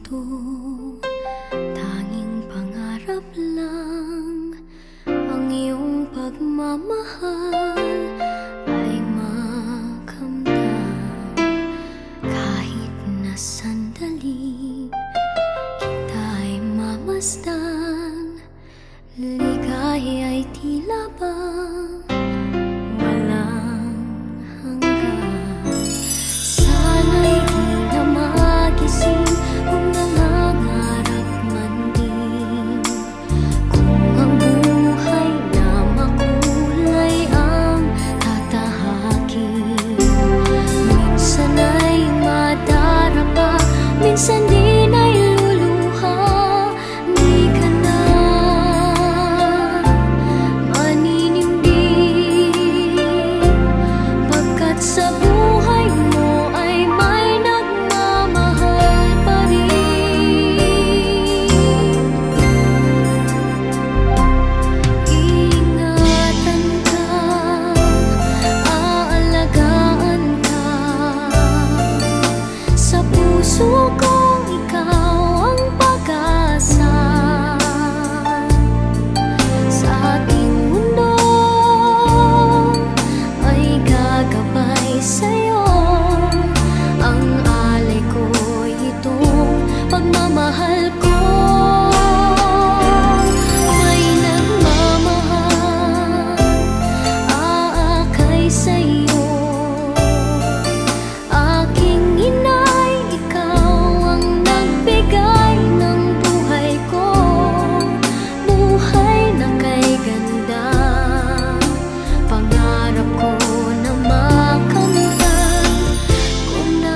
ito, tanging pangarap lang. Ang iyong pagmamahal ay makamtan. Kahit na sandali kita'y mamasdan, ligaya ay tila bang walang hanggan. Sana'y di na magising kung nangangarap man din, kung ang buhay na makulay ang tatahakin. Minsan ay madarapa, minsan din ay luluha. Di ka na maninindig, pagkat sa buhay mo ay may nagmamahal pa rin. Iingatan ka, aalagaan ka, sa puso kong ikaw ang pag-asa. Sa ating mundo ay gagabay sa'yo, ang alay ko'y itong pagmamahal ko. May nagmamahal, aakay sa'yo. Aking inay, ikaw ang nagbigay ng buhay ko, buhay na kay ganda. Pangarap ko na makamtan ko na.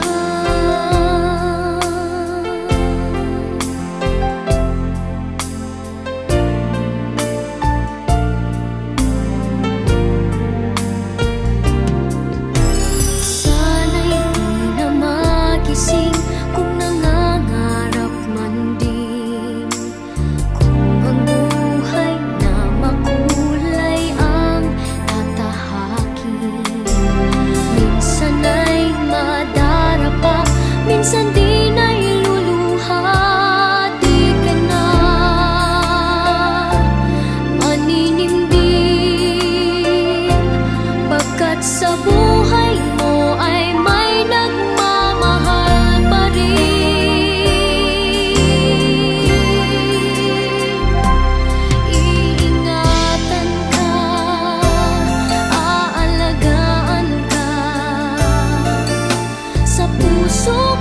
Sana'y di na magising kung nangangarap man din, kung ang buhay na makulay ang tatahakin. Minsan ay madarapa, minsan din ay luluha. Di ka na maninindig, pagkat sa buhay mo ay may nagmamahal pa rin. Iingatan ka, aalagaan ka, sa puso